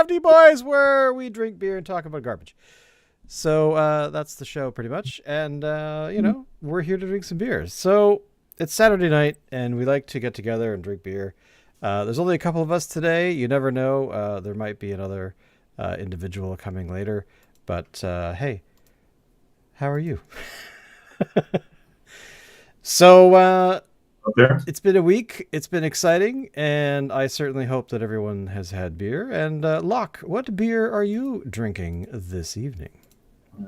Crafty Boys, where we drink beer and talk about garbage. So that's the show pretty much. And, we're here to drink some beers. So it's Saturday night, and we like to get together and drink beer. There's only a couple of us today. You never know. There might be another individual coming later. But, hey, how are you? So it's been a week. It's been exciting, and I certainly hope that everyone has had beer. And Locke, what beer are you drinking this evening?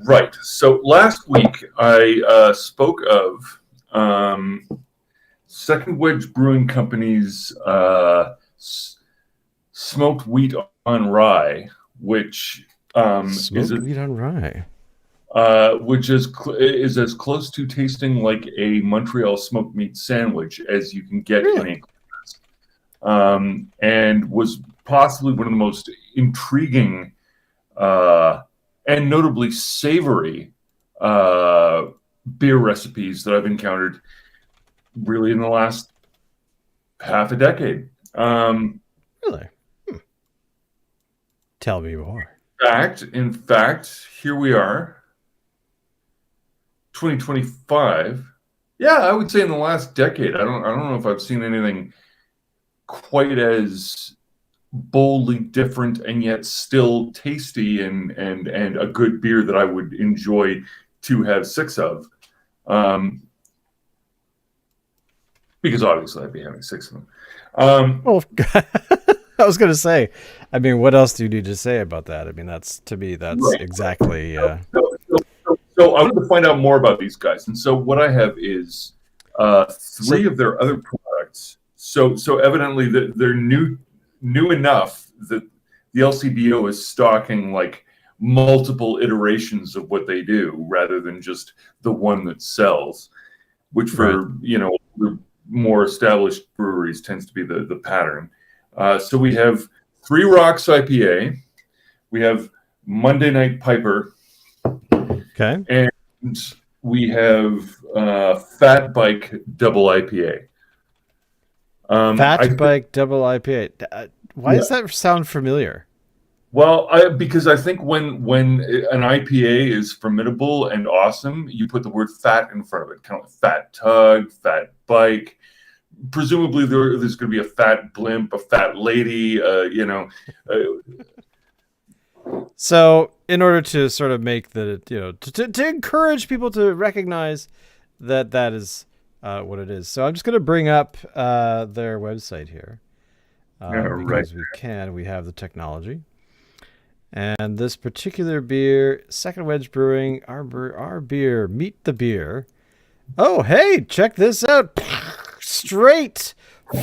Right. So last week I spoke of Second Wedge Brewing Company's smoked wheat on rye, which Smoked wheat on rye. Which is as close to tasting like a Montreal smoked meat sandwich as you can get in a class. And was possibly one of the most intriguing and notably savory beer recipes that I've encountered really in the last half a decade. Really? Tell me more. In fact, here we are. 2025. Yeah, I would say in the last decade. I don't know if I've seen anything quite as boldly different and yet still tasty and a good beer that I would enjoy to have six of. Because obviously I'd be having six of them. Well, I was going to say, I mean, what else do you need to say about that? I mean, that's right. Exactly. So I wanted to find out more about these guys, and so what I have is three of their other products. So evidently they're new enough that the LCBO is stocking like multiple iterations of what they do rather than just the one that sells, which for the more established breweries tends to be the pattern. So we have Three Rocks IPA, we have Monday Night Piper. Okay. And we have Fat Bike Double IPA. Bike Double IPA. Why does that sound familiar? Well, because I think when an IPA is formidable and awesome, you put the word fat in front of it, kind of like Fat Tug, Fat Bike. Presumably there's going to be a fat blimp, a fat lady, So, in order to sort of make to encourage people to recognize that is what it is. So, I'm just going to bring up their website here because we have the technology. And this particular beer, Second Wedge Brewing, our beer, Meet the Beer. Oh, hey, check this out. Straight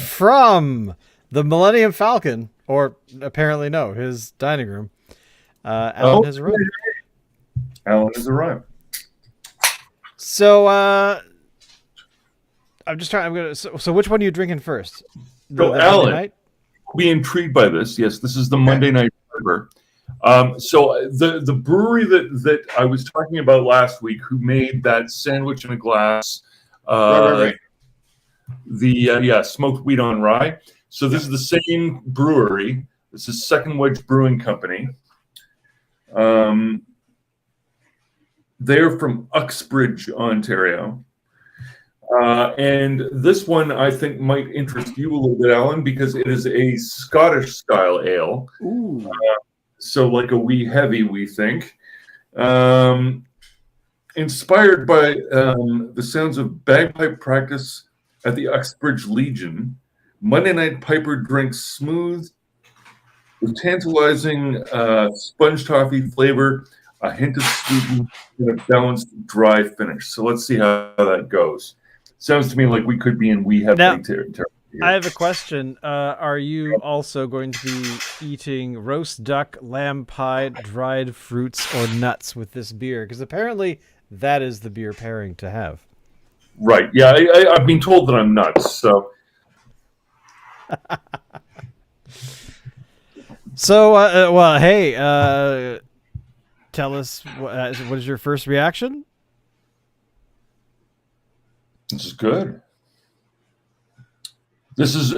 from the Millennium Falcon, or apparently no, his dining room. Alan has arrived. Alan has arrived. So I'm just trying. So which one are you drinking first? So Alan, be intrigued by this. Yes, this is the Monday Night Piper. So the brewery that I was talking about last week, who made that sandwich in a glass, right. The smoked wheat on rye. So this is the same brewery. This is Second Wedge Brewing Company. They're from Uxbridge, Ontario. And this one I think might interest you a little bit, Alan, because it is a Scottish style ale. So like a wee heavy, we think. Inspired by the sounds of bagpipe practice at the Uxbridge Legion, Monday Night Piper drinks smooth with tantalizing sponge toffee flavor, a hint of sweetness, and a balanced dry finish. So let's see how that goes. Sounds to me like we could be in wee heavy territory. I have a question. Are you also going to be eating roast duck, lamb pie, dried fruits, or nuts with this beer? Because apparently that is the beer pairing to have. Right. Yeah, I've been told that I'm nuts. So. So, hey, tell us what is your first reaction? This is good. This is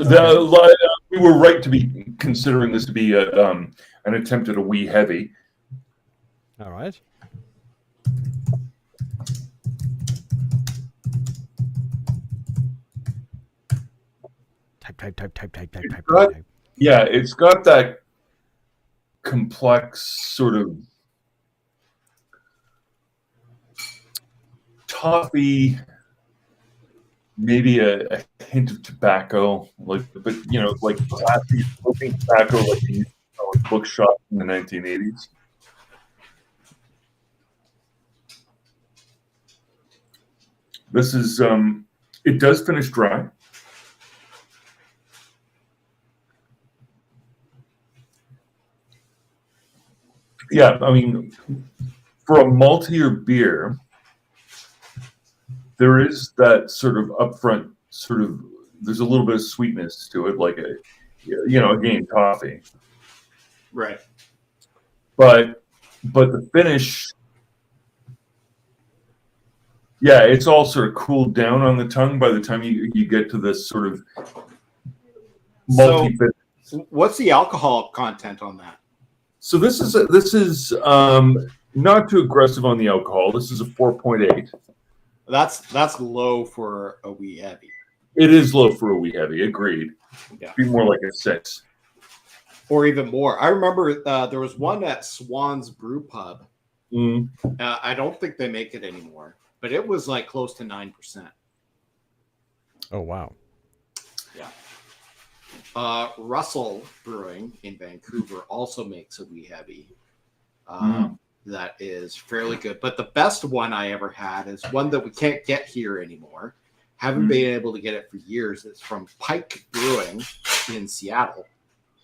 were right to be considering this to be an attempt at a wee heavy. All right. Type. Yeah, it's got that complex sort of toffee, maybe a hint of tobacco, like, but like classy smoking tobacco, like you used to sell at bookshop in the 1980s. This is it does finish dry. Yeah, I mean, for a maltier beer, there is that sort of upfront sort of. There's a little bit of sweetness to it, like again, coffee. Right. But the finish, yeah, it's all sort of cooled down on the tongue by the time you get to this sort of multi. So what's the alcohol content on that? So this is not too aggressive on the alcohol. This is a 4.8. That's low for a wee heavy. It is low for a wee heavy. Agreed. Yeah. It'd be more like a 6. Or even more. I remember there was one at Swan's Brew Pub. I don't think they make it anymore, but it was like close to 9%. Oh, wow. Yeah. Russell Brewing in Vancouver also makes a wee heavy that is fairly good. But the best one I ever had is one that we can't get here anymore. Haven't been able to get it for years. It's from Pike Brewing in Seattle.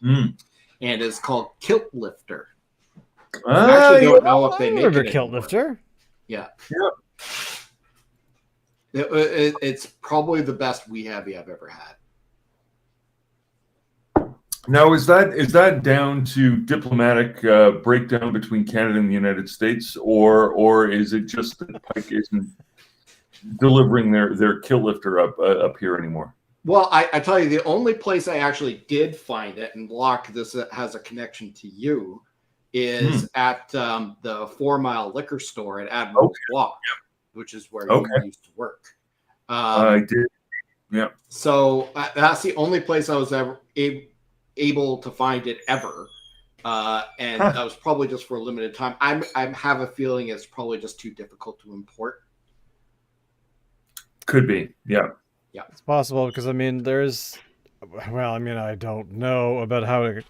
And it's called Kilt Lifter. I actually don't know if they make it Kilt anymore. Lifter. Yeah. Yeah. It's probably the best wee heavy I've ever had. Now, is that down to diplomatic breakdown between Canada and the United States, or is it just that Pike isn't delivering their kill lifter up here anymore? Well, I tell you, the only place I actually did find it, and Locke, this has a connection to you, is at the 4 Mile liquor store at Admiral's Walk, which is where you used to work. I did. Yeah. So that's the only place I was ever able to find it ever. And that was probably just for a limited time. I have a feeling it's probably just too difficult to import. Could be. Yeah. Yeah. It's possible because, I mean, I don't know about how it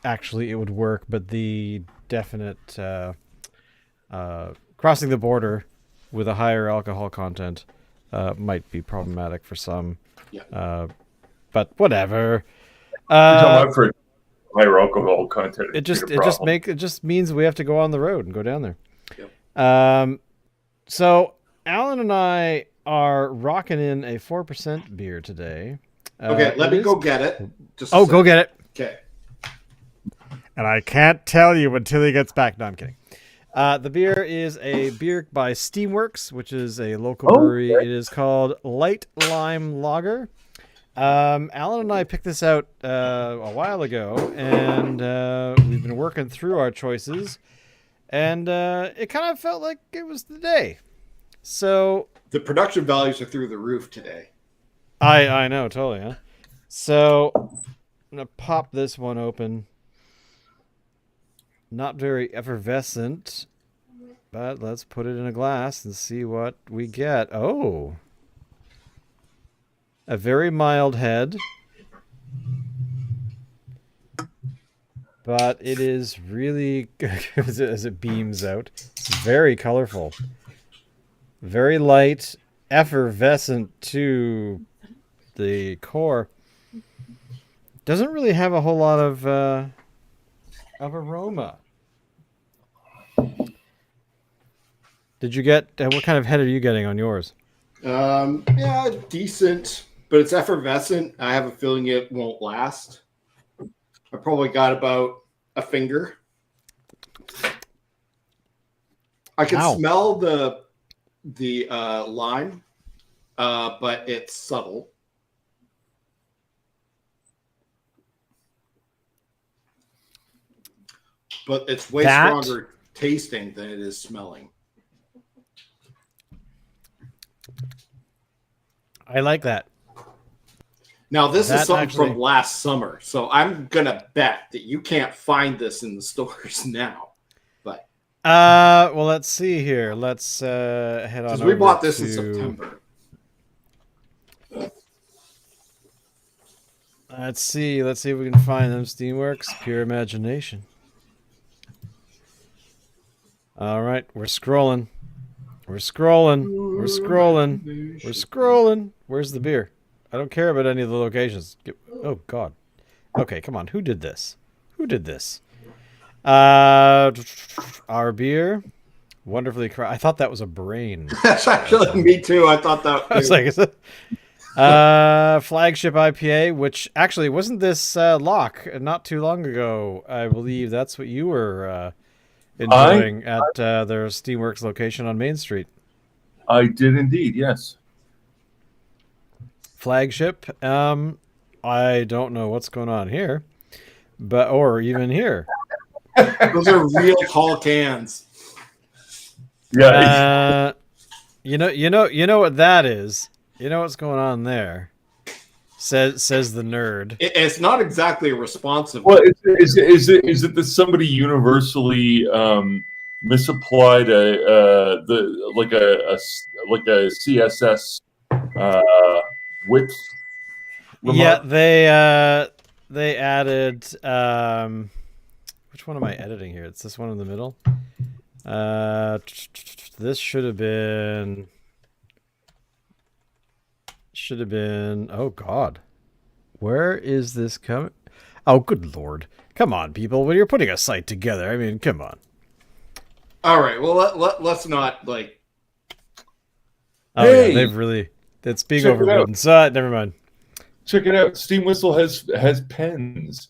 would work, but the definite crossing the border with a higher alcohol content might be problematic for some. Yeah. But whatever. For higher alcohol content. It just means we have to go on the road and go down there. Yep. So Alan and I are rocking in a 4% beer today. Okay, let me go get it. Go get it. Okay. And I can't tell you until he gets back. No, I'm kidding. The beer is a beer by Steamworks, which is a local brewery. It is called Light Lime Lager. Alan and I picked this out a while ago, and we've been working through our choices, and it kind of felt like it was the day. So the production values are through the roof today. I know, totally, huh? So I'm gonna pop this one open. Not very effervescent, but let's put it in a glass and see what we get. Oh. A very mild head. But it is really good as it beams out. It's very colorful. Very light, effervescent to the core. Doesn't really have a whole lot of aroma. Did you get what kind of head are you getting on yours? Yeah, decent, but it's effervescent. I have a feeling it won't last. I probably got about a finger. I can smell the lime, but it's subtle. but it's way That- stronger tasting than it is smelling. I like that. Now, this That is something actually- from last summer, so I'm gonna bet that you can't find this in the stores now. But Well, let's see here. Let's head on because over we bought this in to- September. Let's see if we can find them. Steamworks, Pure Imagination. All right, we're scrolling. We're scrolling. Where's the beer? I don't care about any of the locations. Oh God. Okay, come on. Who did this? Our beer. Wonderfully I thought that was a brain. That's actually me too. I thought that. I was like, is it? Flagship IPA, which actually wasn't this Locke not too long ago. I believe that's what you were enjoying at their Steamworks location on Main Street. I did indeed, yes. Flagship. I don't know what's going on here, or even here. Those are real tall cans. Yeah. You know what that is. You know what's going on there. Says the nerd. It's not exactly a responsive. Well, is it that somebody universally misapplied a CSS width? Yeah, remark? they added which one am I editing here? It's this one in the middle. This should have been oh God. Where is this coming? Oh, good Lord. Come on, people. When you're putting a site together, I mean, come on. All right. Well, let's not like. Oh, Hey! yeah, they've really. It's being Check it out. overridden. So, never mind. Check it out. Steam Whistle has pens.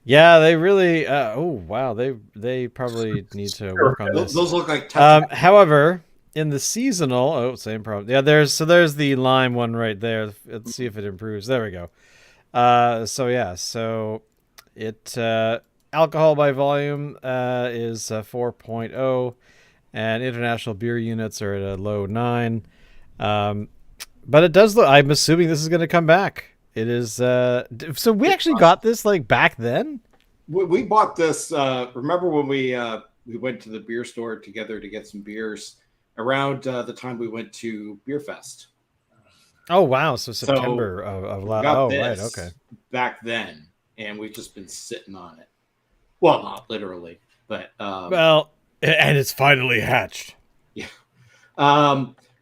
Yeah, they really. Oh wow, they probably need to work on this. Those look like. Tetris. However, in the seasonal, same problem. Yeah, there's the lime one right there. Let's see if it improves. There we go. So it alcohol by volume is 4.0, and international beer units are at a low 9. But it does look. I'm assuming this is going to come back. It is. So we actually got this like back then. We bought this. Remember when we went to the beer store together to get some beers around the time we went to Beer Fest. Oh wow! So September of last. Oh right, okay. Back then, and we've just been sitting on it. Well, not literally, but Well, and it's finally hatched. yeah.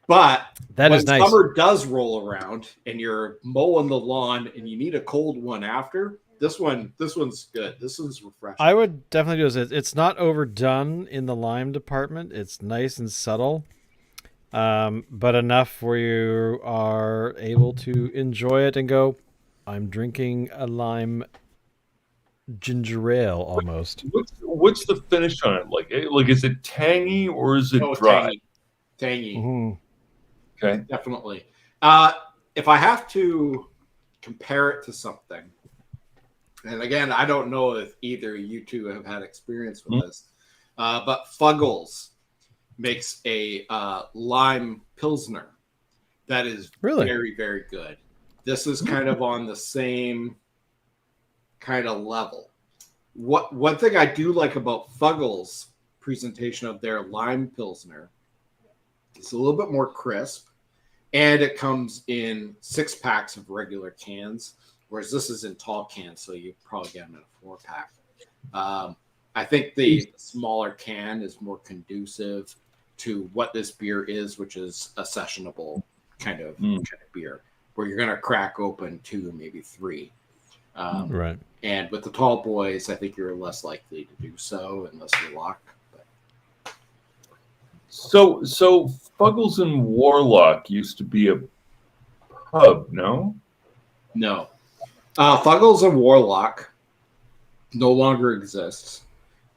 But That when is nice. summer does roll around and you're mowing the lawn and you need a cold one after, this one's good. This one's refreshing. I would definitely do this. It's not overdone in the lime department. It's nice and subtle, but enough where you are able to enjoy it and go, I'm drinking a lime ginger ale almost. What's the finish on it like? Like, is it tangy or is it dry? Tangy. Mhm. Okay. Definitely. If I have to compare it to something, and again, I don't know if either you two have had experience with this, but Fuggles makes a lime pilsner that is Really? very, very good. This is kind of on the same kind of level. One thing I do like about Fuggles' presentation of their lime pilsner, it's a little bit more crisp, and it comes in 6 packs of regular cans, whereas this is in tall cans, so you probably get them in a 4-pack. I think the smaller can is more conducive to what this beer is, which is a sessionable kind of beer, where you're going to crack open 2, maybe 3. Right. And with the tall boys, I think you're less likely to do so unless you're locked. So Fuggles and Warlock used to be a pub, no? No. Fuggles and Warlock no longer exists.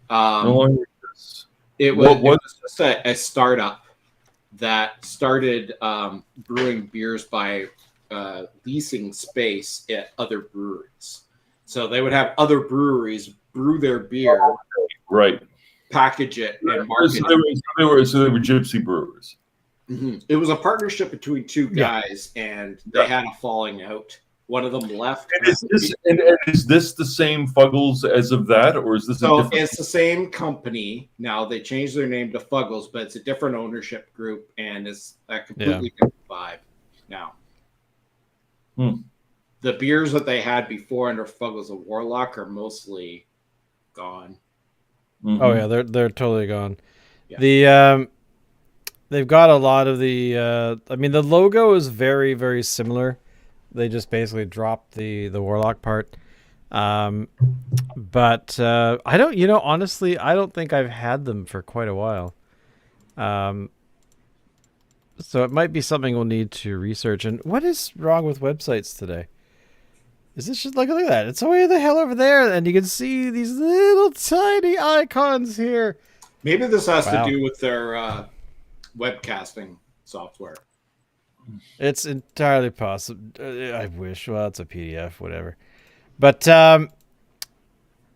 No longer exists. It was just a startup that started brewing beers by leasing space at other breweries. So they would have other breweries brew their beer, Right. package it, and market So it. they were gypsy brewers. Mm-hmm. It was a partnership between two guys, and they had a falling out. One of them left. And is this the same Fuggles as of that, or is this a different? It's the same company now. They changed their name to Fuggles, but it's a different ownership group, and it's a completely different vibe now. The beers that they had before under Fuggles of Warlock are mostly gone. Mm-hmm. Oh yeah, they're totally gone. Yeah. The they've got a lot of the. I mean, the logo is very, very similar. They just basically dropped the Warlock part. But I don't. Honestly, I don't think I've had them for quite a while. So it might be something we'll need to research. And what is wrong with websites today? Is this just look at that? It's way the hell over there, and you can see these little tiny icons here. Maybe this has to do with their webcasting software. It's entirely possible. I wish. Well, it's a PDF, whatever. But I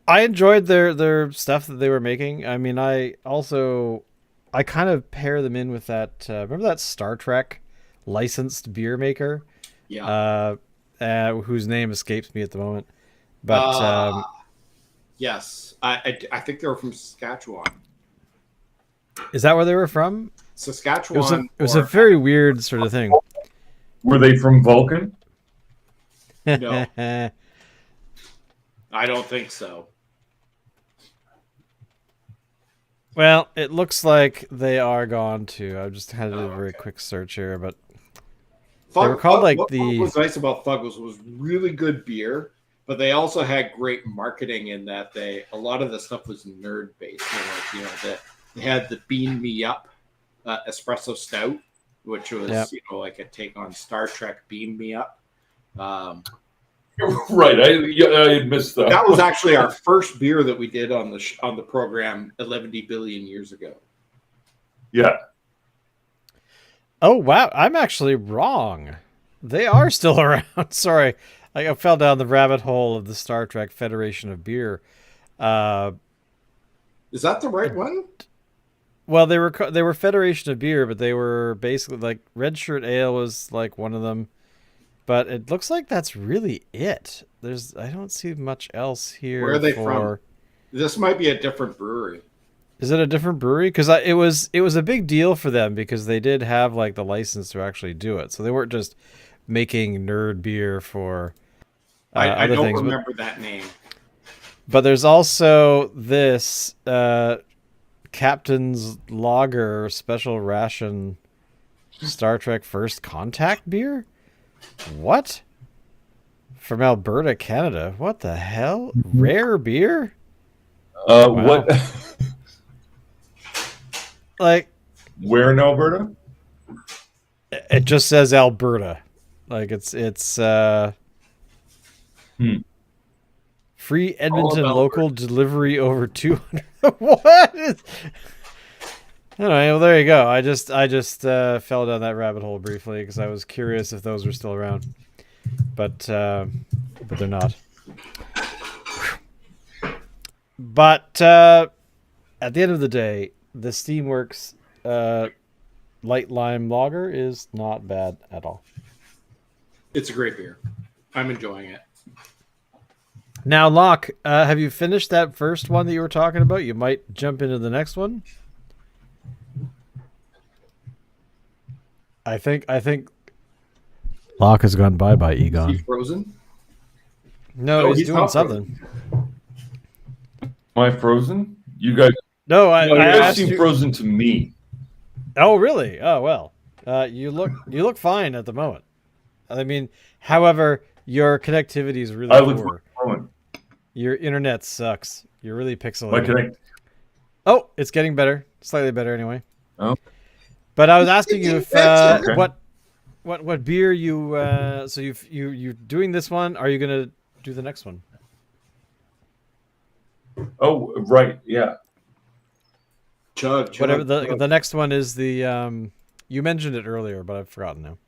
enjoyed their stuff that they were making. I mean, I kind of pair them in with that. Remember that Star Trek licensed beer maker? Yeah. Whose name escapes me at the moment. But yes, I think they were from Saskatchewan. Is that where they were from? Saskatchewan. It was a very weird sort of thing. Were they from Vulcan? No. I don't think so. Well, it looks like they are gone too. I just had a very quick search here, but they were called what was nice about Fuggles was really good beer, but they also had great marketing in that a lot of the stuff was nerd based. They had the Beam Me Up espresso stout, which was like a take on Star Trek Beam Me Up. Right, I missed that. That was actually our first beer that we did on the program 11 billion years ago. Yeah. Oh wow, I'm actually wrong. They are still around. Sorry, I fell down the rabbit hole of the Star Trek Federation of Beer. Is that the right one? Well, they were Federation of Beer, but they were basically like Red Shirt Ale was like one of them. But it looks like that's really it. I don't see much else here. Where are they from? This might be a different brewery. Is it a different brewery? Because it was a big deal for them because they did have like the license to actually do it, so they weren't just making nerd beer for. I don't remember that name. But there's also this Captain's Lager Special Ration Star Trek First Contact beer. What? From Alberta, Canada. What the hell? Rare beer? Wow. What? Like, where in Alberta? It just says Alberta. Like it's free Edmonton local delivery over 200. What? Anyway, well, there you go. I just fell down that rabbit hole briefly because I was curious if those were still around, but they're not. But at the end of the day, the Steamworks light lime lager is not bad at all. It's a great beer. I'm enjoying it. Now, Locke, have you finished that first one that you were talking about? You might jump into the next one. I think Locke has gone bye-bye, Egon. Is he frozen? No, he's doing something. Am I frozen? You guys? No, I asked seem you... frozen to me. Oh, really? Oh, well. You look fine at the moment. I mean, however, your connectivity is really poor. Your internet sucks. You're really pixelated. Oh, it's getting better. Slightly better anyway. Oh. But I was asking you if what beer you so you're doing this one. Are you gonna do the next one? Oh, right, yeah. Chug. Whatever the next one is the you mentioned it earlier, but I've forgotten now.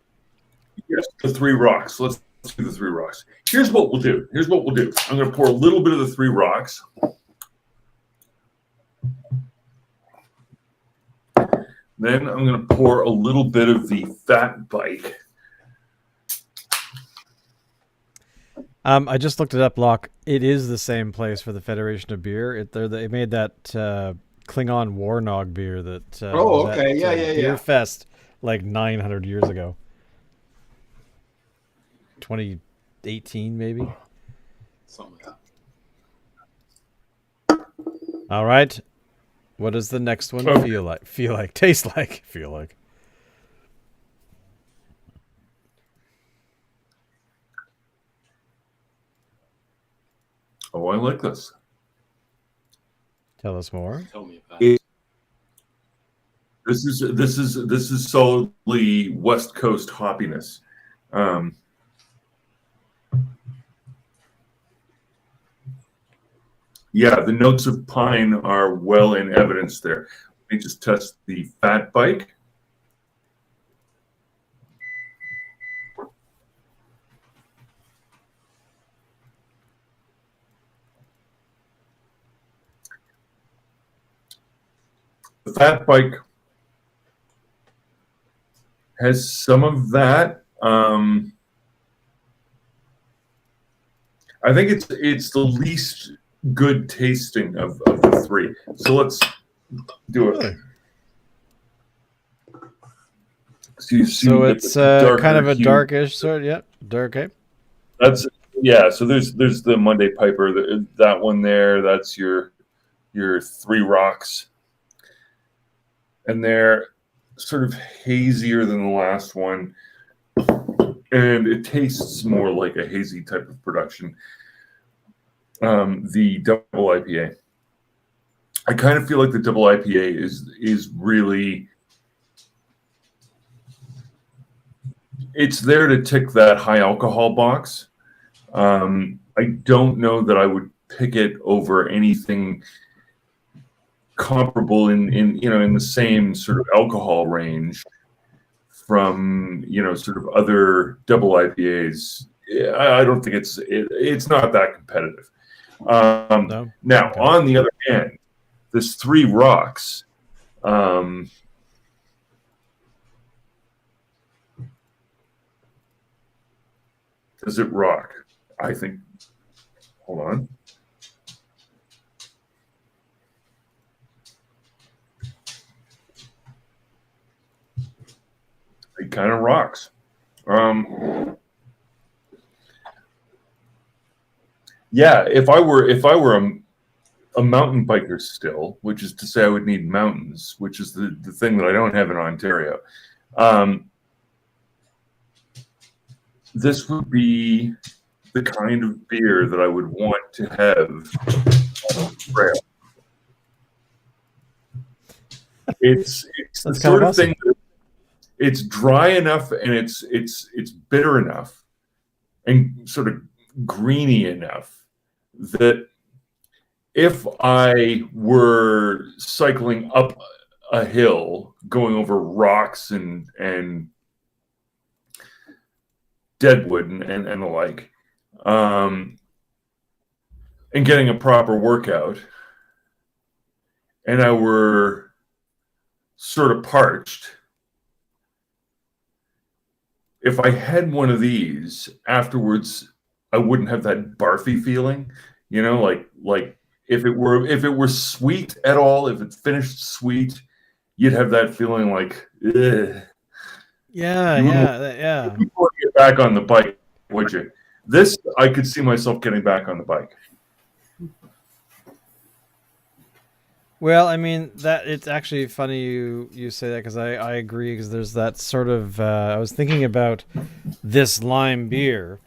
Yes, the three rocks. Let's do the three rocks. Here's what we'll do. I'm going to pour a little bit of the three rocks. Then I'm going to pour a little bit of the fat bike. I just looked it up, Locke. It is the same place for the Federation of Beer. They made that Klingon Warnog beer that Oh, was okay. at, Yeah. Beer Fest like 900 years ago. 2018, maybe. Something like that. All right. What does the next one feel like? Taste like? Feel like? Oh, I like this. Tell us more. Tell me about it. This is solidly West Coast hoppiness. Yeah, the notes of pine are well in evidence there. Let me just test the fat bike. The fat bike has some of that. I think it's the least good tasting of the three. So let's do it. Really? So it's kind of a darkish sort. Yeah, dark. Okay. That's So there's the Monday Piper. That one there. That's your three rocks, and they're sort of hazier than the last one, and it tastes more like a hazy type of production. The double IPA. I kind of feel like the double IPA is really, it's there to tick that high alcohol box. I don't know that I would pick it over anything comparable in the same sort of alcohol range from sort of other double IPAs. I don't think it's not that competitive. No. Now, Okay. on the other hand, this three rocks. Does it rock? I think. Hold on. It kind of rocks. Yeah, if I were a mountain biker still, which is to say I would need mountains, which is the thing that I don't have in Ontario. This would be the kind of beer that I would want to have on the trail. It's the sort of thing that it's dry enough and it's bitter enough and sort of greeny enough that if I were cycling up a hill, going over rocks and deadwood and the like, and getting a proper workout, and I were sort of parched, if I had one of these afterwards, I wouldn't have that barfy feeling, like if it were sweet at all, if it finished sweet, you'd have that feeling like, ugh. Yeah. You wouldn't get back on the bike, would you? This, I could see myself getting back on the bike. Well, I mean that it's actually funny you say that because I agree because there's that sort of I was thinking about this lime beer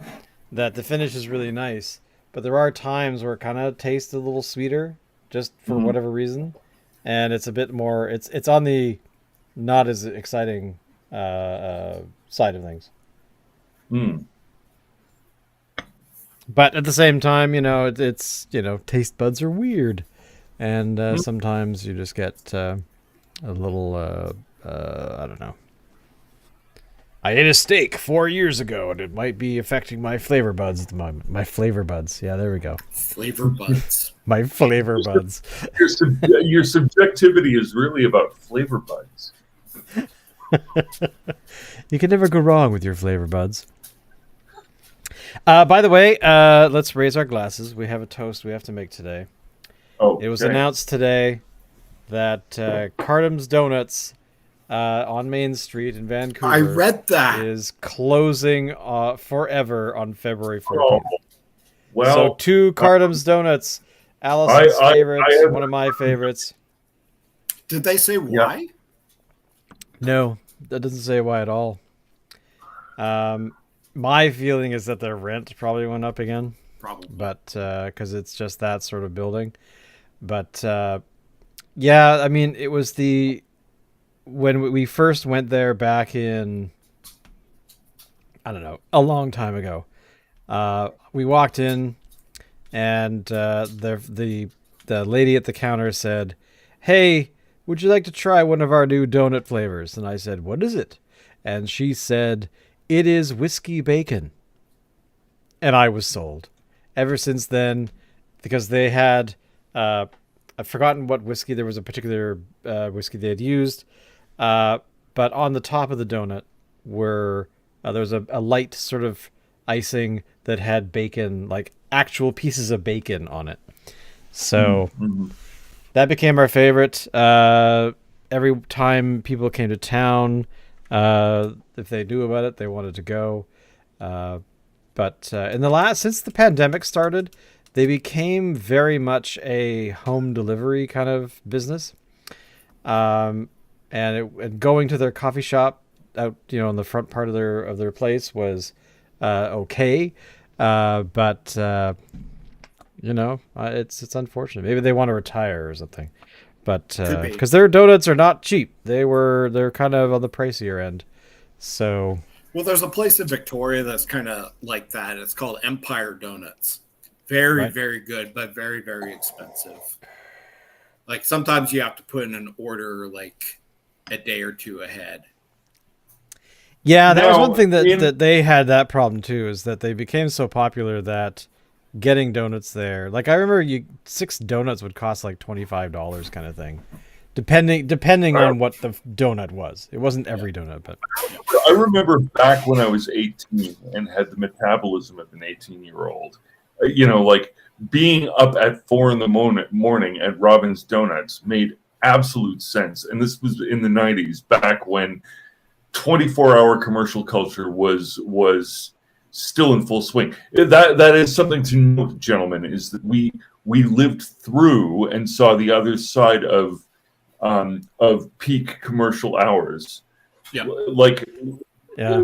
that the finish is really nice, but there are times where it kind of tastes a little sweeter just for whatever reason, and it's a bit more it's on the not as exciting side of things. But at the same time, it's taste buds are weird. And sometimes you just get a little, I don't know. I ate a steak 4 years ago, and it might be affecting my flavor buds at the moment. My flavor buds. Yeah, there we go. Flavor buds. My flavor buds. Your subjectivity is really about flavor buds. You can never go wrong with your flavor buds. By the way, let's raise our glasses. We have a toast we have to make today. Oh, It was okay. announced today that Cardam's Donuts on Main Street in Vancouver I read that. is closing forever on February 14th. Oh, well, So 2 Cardam's Donuts, Allison's favorites, have- one of my favorites. Did they say why? No, that doesn't say why at all. My feeling is that their rent probably went up again, Probably. but because it's just that sort of building. But yeah, I mean, it was when we first went there back in, I don't know, a long time ago. We walked in, and the lady at the counter said, "Hey, would you like to try one of our new donut flavors?" And I said, "What is it?" And she said, "It is whiskey bacon." And I was sold. Ever since then, because they had, I've forgotten what whiskey. There was a particular whiskey they had used, but on the top of the donut were there was a light sort of icing that had bacon, like actual pieces of bacon on it. So that became our favorite. Every time people came to town, if they knew about it, they wanted to go. But since the pandemic started, they became very much a home delivery kind of business. And going to their coffee shop out, in the front part of their place was okay. But it's unfortunate. Maybe they want to retire or something. But because their donuts are not cheap, they're kind of on the pricier end. So, well, there's a place in Victoria that's kind of like that. It's called Empire Donuts. Very, right. very good, but very, very expensive. Like sometimes you have to put in an order like a day or two ahead. Yeah, that was one thing that they had that problem too, is that they became so popular that getting donuts there, like I remember 6 donuts would cost like $25 kind of thing, depending on what the donut was. It wasn't every donut, but I remember back when I was 18 and had the metabolism of an 18-year-old, like being up at 4 a.m. at Robin's Donuts made absolute sense. And this was in the 90s, back when 24-hour commercial culture was still in full swing. That is something to note, gentlemen, is that we lived through and saw the other side of peak commercial hours. Yeah.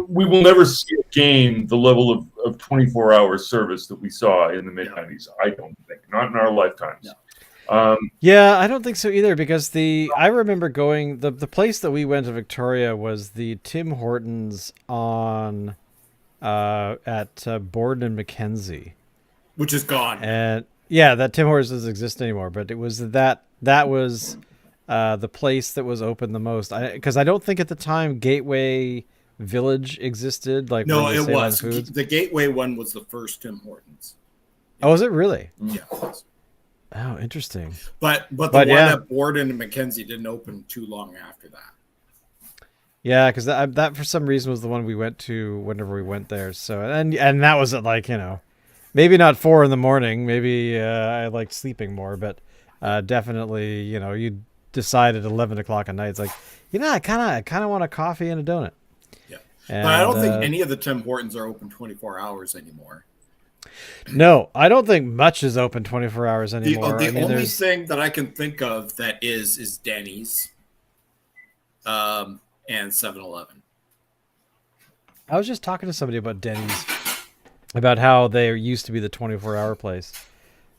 We will never see again the level of 24-hour service that we saw in the mid-90s. I don't think, not in our lifetimes. Yeah, I don't think so either, because I remember going, the place that we went to Victoria was the Tim Hortons on at Borden and Mackenzie, which is gone. And yeah, that Tim Hortons doesn't exist anymore, but it was that was the place that was open the most. Because I don't think at the time Gateway Village existed. Like, no, it was Foods. The Gateway one was the first Tim Hortons. Oh, was it really? Yeah. It was. Oh, interesting. But the one at Borden and Mackenzie didn't open too long after that. Yeah, because that for some reason was the one we went to whenever we went there. So and that was at like, maybe not 4 a.m. Maybe I liked sleeping more, but definitely, you decide at 11 o'clock at night. It's like, I kind of want a coffee and a donut. Yeah, and, but I don't think any of the Tim Hortons are open 24 hours anymore. No, I don't think much is open 24 hours anymore. The only thing that I can think of that is Denny's, and 7-Eleven. I was just talking to somebody about Denny's, about how they used to be the 24-hour place,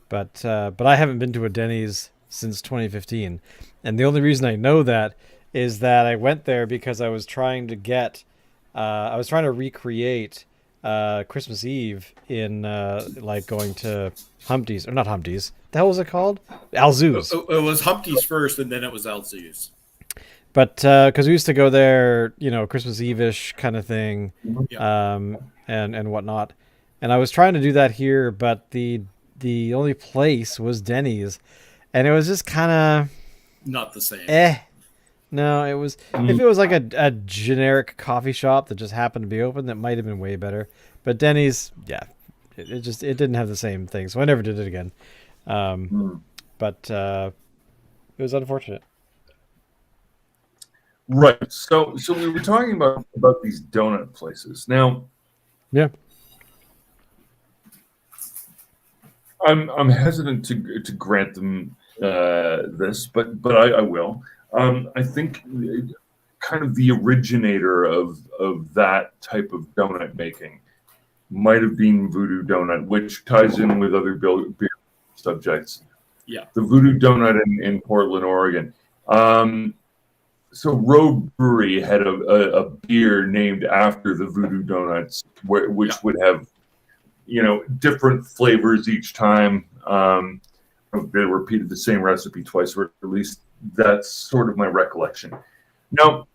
but I haven't been to a Denny's since 2015, and the only reason I know that is that I went there because I was trying to recreate Christmas Eve in like going to Humpty's, or not Humpty's. The hell was it called? Alzoo's. It was Humpty's first, and then it was Alzoo's. But because we used to go there, Christmas Eve-ish kind of thing, Yeah. and whatnot. And I was trying to do that here, but the only place was Denny's, and it was just kind of Not the same. No, it was if it was like a generic coffee shop that just happened to be open, that might have been way better. But Denny's, yeah, it didn't have the same thing, so I never did it again. But it was unfortunate. Right. So we were talking about these donut places. Now, Yeah. I'm hesitant to grant them this, but I will. I think kind of the originator of that type of donut making might have been Voodoo Donut, which ties in with other beer subjects. Yeah. The Voodoo Donut in Portland, Oregon. So Rogue Brewery had a beer named after the Voodoo Donuts, which would have, different flavors each time. They repeated the same recipe twice, or at least that's sort of my recollection. Now,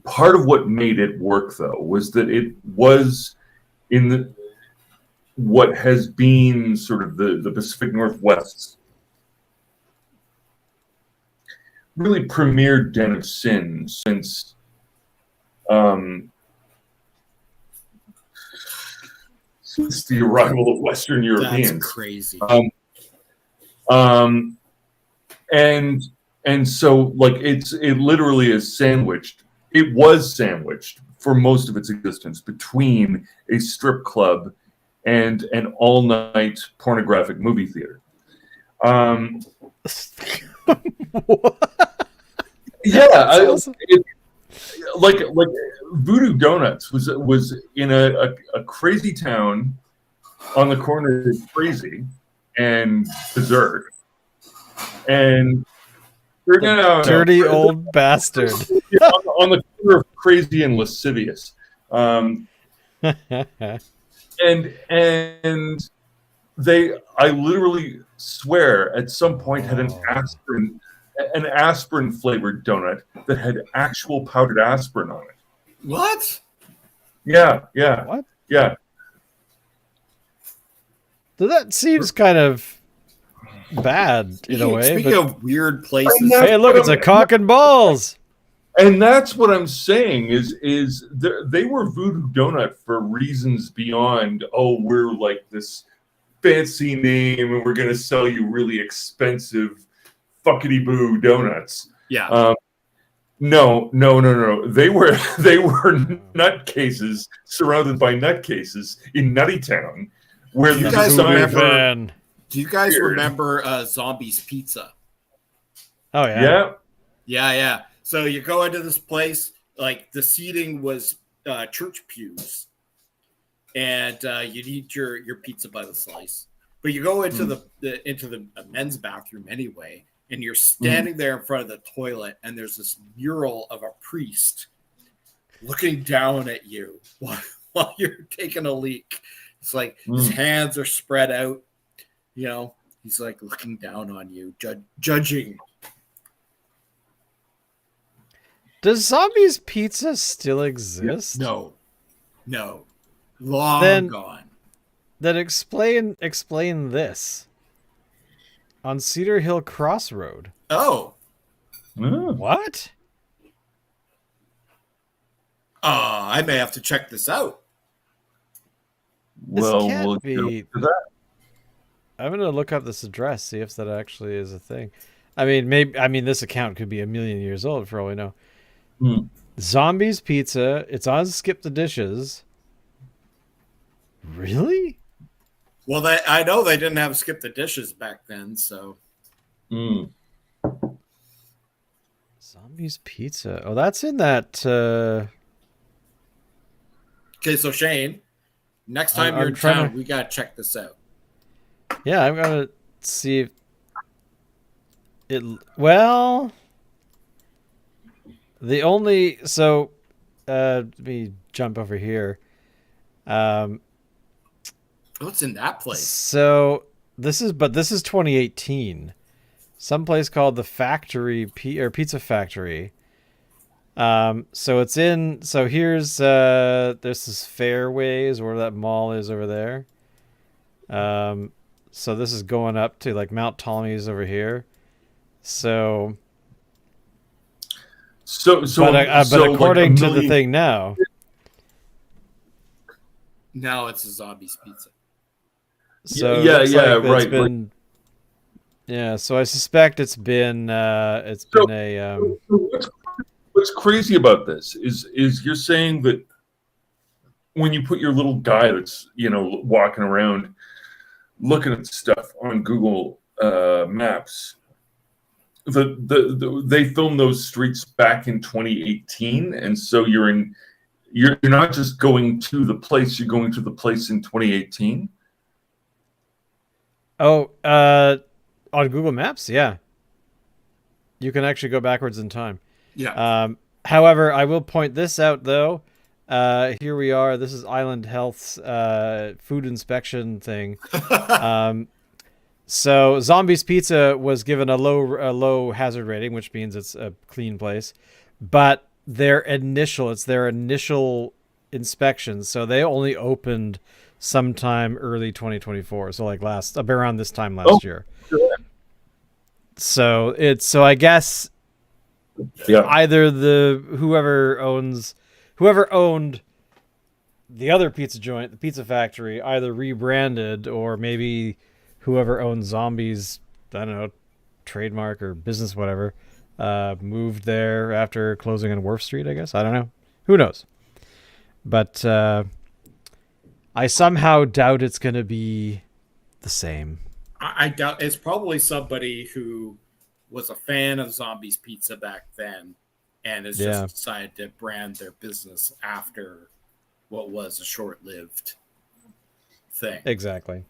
part of what made it work, though, was that it was in what has been sort of the Pacific Northwest's really premier den of sin since the arrival of Western Europeans. That's crazy. And so like it literally is sandwiched. It was sandwiched for most of its existence between a strip club and an all-night pornographic movie theater. Yeah, awesome. like Voodoo Donuts was in a crazy town on the corner of Crazy and Dessert, and Dirty old bastard. Yeah, on the corner of Crazy and Lascivious, and I literally swear at some point had an aspirin flavored donut that had actual powdered aspirin on it. What? Yeah. What? Yeah. So that seems kind of bad in a way. Speaking of weird places, Hey, look, it's a cock and balls. And that's what I'm saying is they were Voodoo Donut for reasons beyond, we're like this fancy name and we're going to sell you really expensive fuckity boo donuts. Yeah. No. They were nutcases surrounded by nutcases in Nutty Town. Where Do you guys remember Zombies Pizza? Oh yeah. Yeah. So you go into this place, like the seating was church pews, and you eat your pizza by the slice. But you go into the men's bathroom anyway, and you're standing there in front of the toilet, and there's this mural of a priest looking down at you while you're taking a leak. It's like his hands are spread out, he's like looking down on you, judging. Does Zombies Pizza still exist? No. Long gone. Then explain this. On Cedar Hill Crossroad. Oh. What? I may have to check this out. Well, can't we'll be... get to that. I'm gonna look up this address, see if that actually is a thing. This account could be a million years old for all we know. Zombies Pizza. It's on Skip the Dishes. Really? Well, I know they didn't have Skip the Dishes back then, so. Zombies Pizza. Oh, that's in that. Okay, so Shane, next time you're in town, we gotta check this out. Yeah, I'm gonna see if it. Well, the only let me jump over here. What's in that place? So this is 2018. Some place called the Factory Pizza Factory. So it's in. So here's this is Fairways, where that mall is over there. So this is going up to like Mount Ptolemy's over here. So, but according like to the thing now, Now it's a Zombies Pizza. so it Yeah, looks yeah, like it's right, been, yeah. So I suspect it's been a So what's crazy about this is you're saying that when you put your little guy that's walking around looking at stuff on Google Maps, they filmed those streets back in 2018, and so you're not just going to the place, you're going to the place in 2018. oh, on Google Maps, yeah, you can actually go backwards in time. Yeah. However, I will point this out though. Here we are. This is Island Health's food inspection thing. So Zombies Pizza was given a low hazard rating, which means it's a clean place. But it's their initial inspection, so they only opened sometime early 2024. So like around this time last year. Sure. So I guess Yeah. either whoever owned the other pizza joint, the Pizza Factory, either rebranded, or maybe whoever owns Zombies, I don't know, trademark or business, whatever, moved there after closing on Wharf Street, I guess. I don't know. Who knows? But I somehow doubt it's going to be the same. I doubt it's probably somebody who was a fan of Zombies Pizza back then and has just decided to brand their business after what was a short-lived thing. Exactly.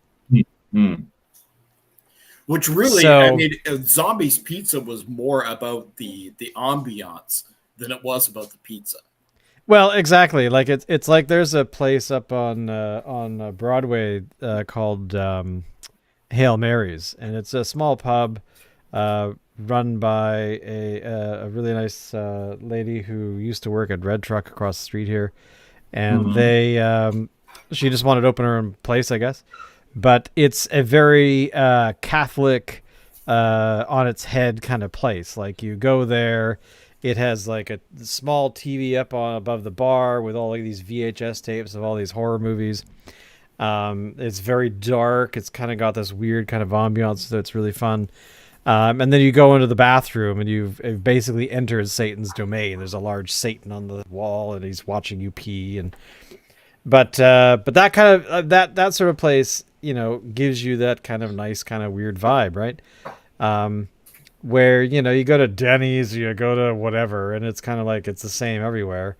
Which really, So- I mean, Zombies Pizza was more about the ambiance than it was about the pizza. Well, exactly. Like it's like there's a place up on Broadway called Hail Mary's, and it's a small pub run by a really nice lady who used to work at Red Truck across the street here, and she just wanted to open her own place, I guess. But it's a very Catholic, on its head kind of place. Like you go there, it has like a small TV up above the bar with all of these VHS tapes of all these horror movies. It's very dark. It's kind of got this weird kind of ambiance, so it's really fun. And then you go into the bathroom, and you've basically entered Satan's domain. There's a large Satan on the wall, and he's watching you pee. But that kind of that sort of place, gives you that kind of nice, kind of weird vibe, right? Where you go to Denny's, you go to whatever, and it's kind of like it's the same everywhere.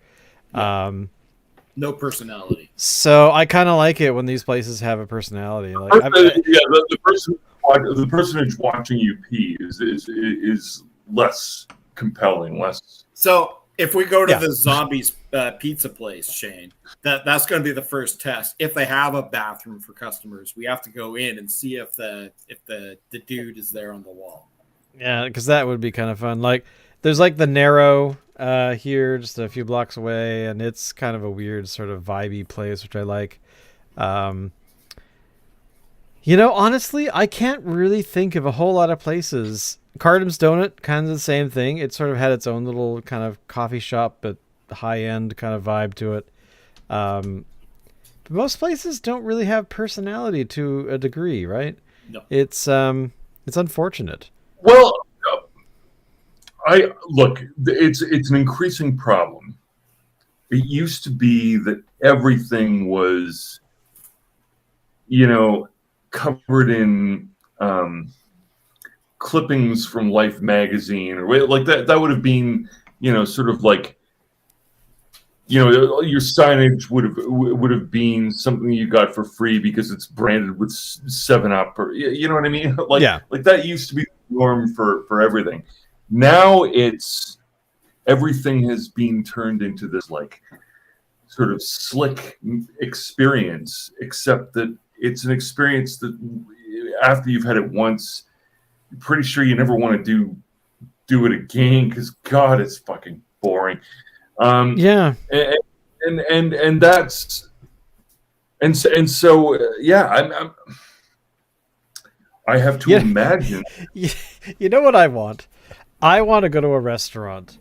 No personality. So I kind of like it when these places have a personality. Like, the person who's watching you pee is less compelling, less. So if we go to the Zombies Pizza place, Shane, that's going to be the first test. If they have a bathroom for customers, we have to go in and see if the dude is there on the wall. Yeah, because that would be kind of fun. Like, there's like the Narrow here, just a few blocks away, and it's kind of a weird sort of vibey place, which I like. Honestly, I can't really think of a whole lot of places. Cardam's Donut, kind of the same thing. It sort of had its own little kind of coffee shop, but high-end kind of vibe to it. But most places don't really have personality to a degree, right? No. It's unfortunate. Well, it's an increasing problem. It used to be that everything was, covered in clippings from Life magazine, or like that. That would have been, sort of like, your signage would have been something you got for free because it's branded with 7-Up, or you know what I mean? Like that used to be the norm for everything. Now everything has been turned into this like sort of slick experience, except that it's an experience that after you've had it once, you're pretty sure you never want to do it again, because God, it's fucking boring. Yeah. And that's so yeah. I have to Yeah. imagine. You know what I want? I want to go to a restaurant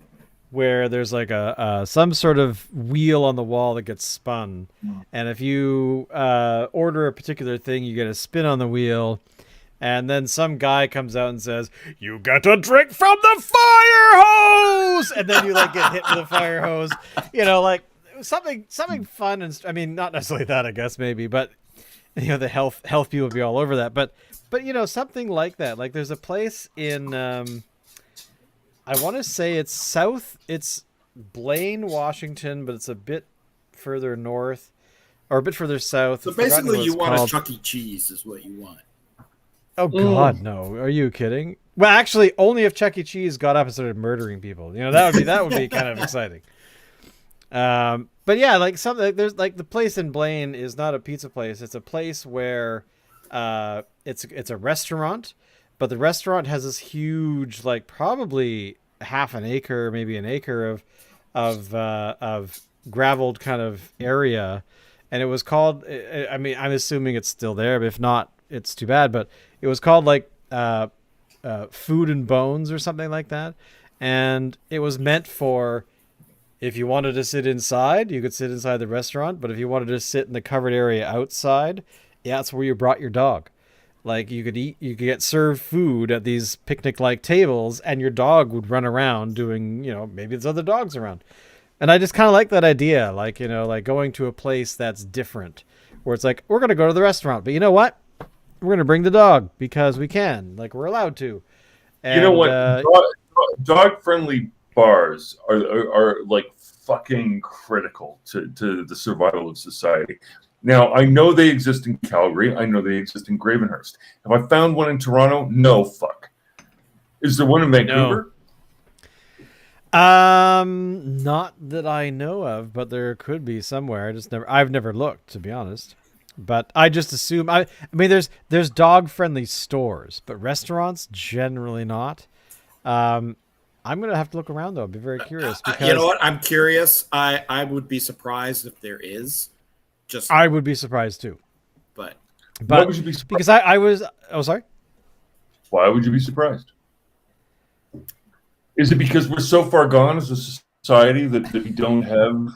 where there's like a some sort of wheel on the wall that gets spun, and if you order a particular thing, you get a spin on the wheel, and then some guy comes out and says, "You get a drink from the fire hose," and then you like get hit with a fire hose. You know, like something fun and I mean, not necessarily that, I guess maybe, but you know, the health people would be all over that, but you know, something like that. Like there's a place in I want to say it's Blaine, Washington, but it's a bit further north or a bit further south. So I've forgotten basically, what you it's want called. a Chuck E. Cheese, is what you want. Oh God, no! Are you kidding? Well, actually, only if Chuck E. Cheese got up and started murdering people. You know, that would be kind of exciting. But yeah, like something there's like the place in Blaine is not a pizza place. It's a place where it's a restaurant, but the restaurant has this huge, like probably half an acre, maybe an acre of graveled kind of area, and it was called. I mean, I'm assuming it's still there, but if not, it's too bad. But it was called like Food and Bones or something like that, and it was meant for. If you wanted to sit inside, you could sit inside the restaurant. But if you wanted to sit in the covered area outside, yeah, that's where you brought your dog. Like you could get served food at these picnic-like tables, and your dog would run around doing, you know, maybe there's other dogs around. And I just kind of like that idea, like, you know, like going to a place that's different, where it's like, we're going to go to the restaurant, but you know what? We're going to bring the dog because we can, like we're allowed to. And, You know what? Dog-friendly bars are like fucking critical to the survival of society. Now, I know they exist in Calgary. I know they exist in Gravenhurst. Have I found one in Toronto? No, fuck. Is there one in Vancouver? Not that I know of, but there could be somewhere. I've never looked, to be honest. But I just assume I mean there's dog friendly stores, but restaurants generally not. I'm gonna have to look around though. I'd be very curious because You know what? I'm curious. I would be surprised if there is. Just I would be surprised too. but Why But would you be surprised? because I was sorry. Why would you be surprised? Is it because we're so far gone as a society that we don't have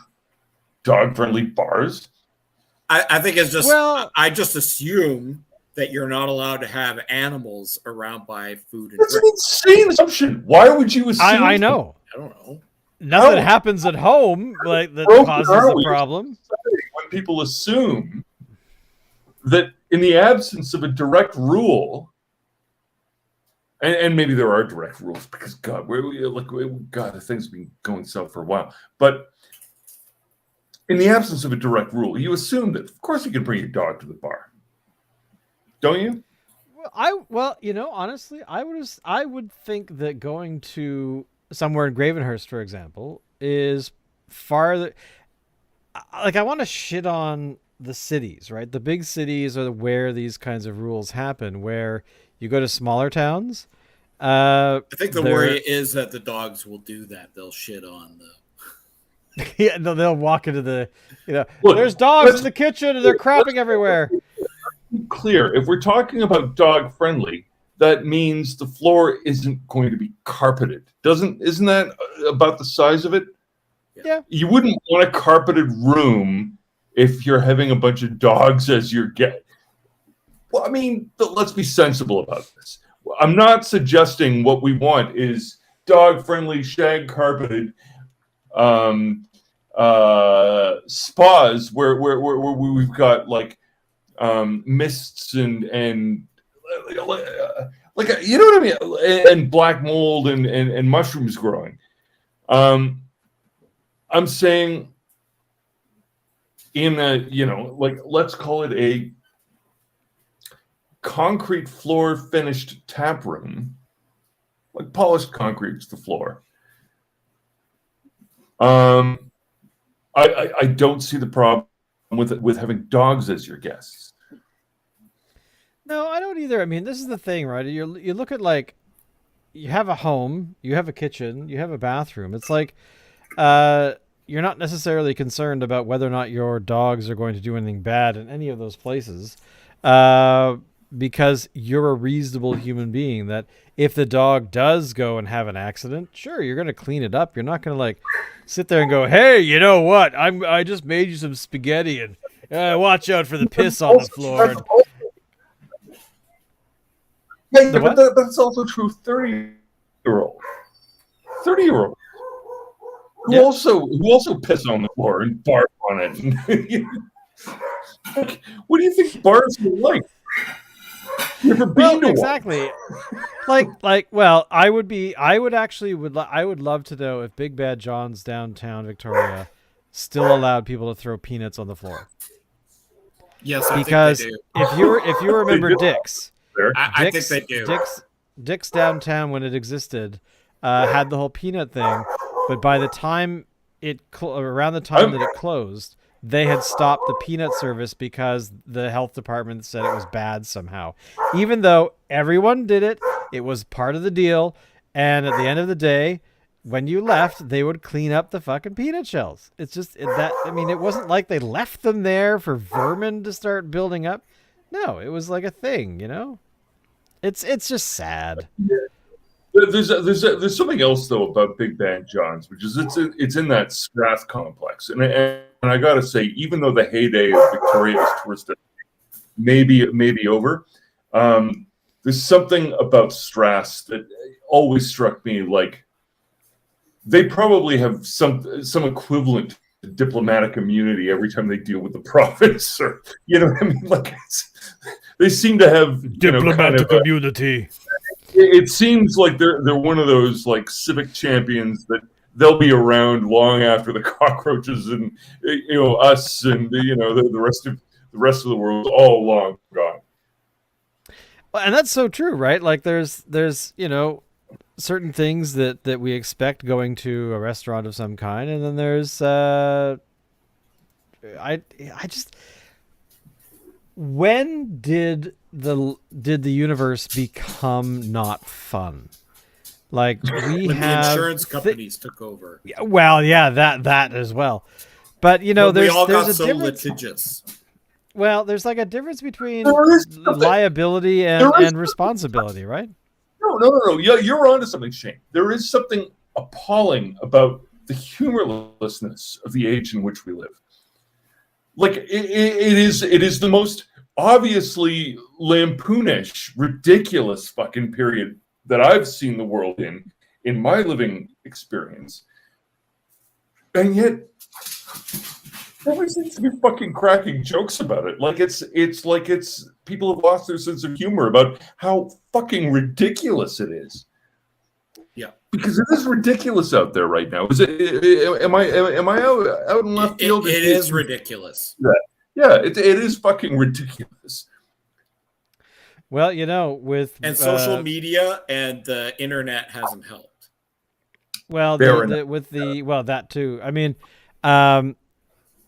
dog-friendly bars? I think it's just Well- I just assume that you're not allowed to have animals around by food and That's an drink. insane assumption. Why would you assume? I know. I don't know. Nothing No. happens at home like that Broken causes are a we? problem. When people assume that in the absence of a direct rule, and maybe there are direct rules because God, God, the thing's been going south for a while. But in the absence of a direct rule, you assume that of course you can bring your dog to the bar, don't you? Well, you know, honestly, I would think that going to somewhere in Gravenhurst, for example, is farther. Like I want to shit on the cities, right? The big cities are where these kinds of rules happen. Where you go to smaller towns. I think the they're- worry is that the dogs will do that. They'll shit on the. Yeah, they'll walk into the, you know, Look, there's dogs let's- in the kitchen and they're crapping everywhere. Clear. If we're talking about dog friendly, that means the floor isn't going to be carpeted. Isn't that about the size of it? Yeah. You wouldn't want a carpeted room if you're having a bunch of dogs as your guest. Well, I mean, let's be sensible about this. I'm not suggesting what we want is dog friendly, shag carpeted spas where we've got like mists and like you know what I mean, and black mold and mushrooms growing. I'm saying in a, you know, like let's call it a concrete floor finished tap room, like polished concrete's the floor. I don't see the problem with having dogs as your guests. No, I don't either. I mean, this is the thing, right? You look at like, you have a home, you have a kitchen, you have a bathroom. It's like, you're not necessarily concerned about whether or not your dogs are going to do anything bad in any of those places, because you're a reasonable human being. That if the dog does go and have an accident, sure, you're going to clean it up. You're not going to like sit there and go, "Hey, you know what? I just made you some spaghetti and watch out for the piss on the floor." Yeah, The but what? that's also true. 30-year-old, 30-year-old who Yeah. also piss on the floor and barf on it. Like, what do you think bars are like? You ever been to one? Exactly. Well, I would love to know if Big Bad John's downtown Victoria still allowed people to throw peanuts on the floor. Yes, I Because think they do. if you remember do. Dick's, There. I think they do. Dick's downtown when it existed had the whole peanut thing, but by the time around the time that it closed, they had stopped the peanut service because the health department said it was bad somehow. Even though everyone did it, it was part of the deal, and at the end of the day, when you left, they would clean up the fucking peanut shells. It's just that, I mean, it wasn't like they left them there for vermin to start building up. No, it was like a thing, you know? It's just sad. There's something else though about Big Bad John's, which is it's in that Strath complex, and I gotta say, even though the heyday of Victoria's tourist maybe over, there's something about Strath that always struck me like they probably have some equivalent to diplomatic immunity every time they deal with the province, or you know what I mean? Like they seem to have Diplomatic immunity. It seems like they're one of those like civic champions that they'll be around long after the cockroaches and us and the rest of the world is all long gone. Well, and that's so true, right? Like there's certain things that we expect going to a restaurant of some kind, and then there's I just, when did the universe become not fun? Like we When have the insurance companies took over. well, yeah, that as well. But We there's all got a so difference. litigious. Well, there's like a difference between There is something- liability there is and responsibility, right? No. Yeah, you're onto something, Shane. There is something appalling about the humorlessness of the age in which we live. Like it is the most obviously lampoonish, ridiculous fucking period that I've seen the world in my living experience, and yet everybody seems to be fucking cracking jokes about it. Like it's people have lost their sense of humor about how fucking ridiculous it is. Yeah, because it is ridiculous out there right now. Is it? Am I out in left field? It is ridiculous. Yeah, it is fucking ridiculous. Well, with And social media and the internet hasn't helped. well, Fair that too. I mean, I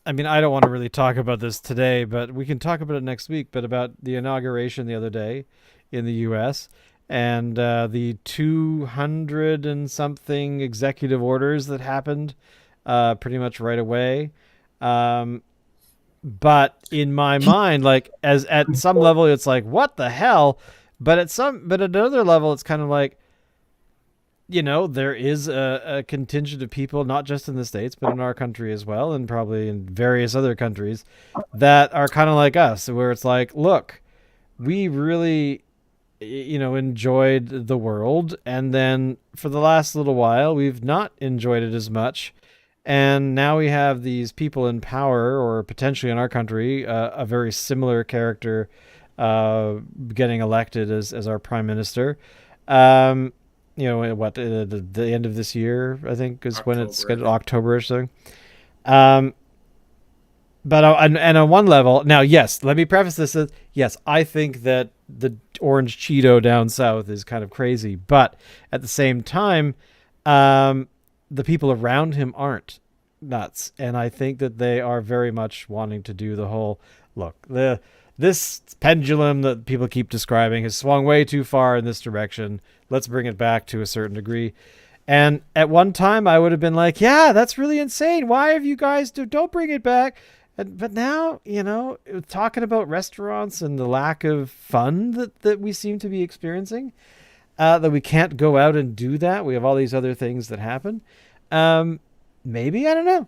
don't want to really talk about this today, but we can talk about it next week. But about the inauguration the other day in the U.S. and the 200 and something executive orders that happened pretty much right away. But in my mind, like at some level, it's like, what the hell? But at another level, it's kind of like, there is a contingent of people, not just in the States, but in our country as well, and probably in various other countries, that are kind of like us, where it's like, look, we really, enjoyed the world, and then for the last little while, we've not enjoyed it as much. And now we have these people in power, or potentially in our country, a very similar character getting elected as our prime minister. The end of this year, I think, is when it's scheduled, October-ish thing. But and on one level, now, yes, let me preface this as, yes, I think that the orange Cheeto down south is kind of crazy, but at the same time, the people around him aren't nuts, and I think that they are very much wanting to do the whole look. This pendulum that people keep describing has swung way too far in this direction. Let's bring it back to a certain degree. And at one time, I would have been like, "Yeah, that's really insane. Why have you guys don't bring it back?" But now, talking about restaurants and the lack of fun that we seem to be experiencing, that we can't go out and do that. We have all these other things that happen. Maybe, I don't know.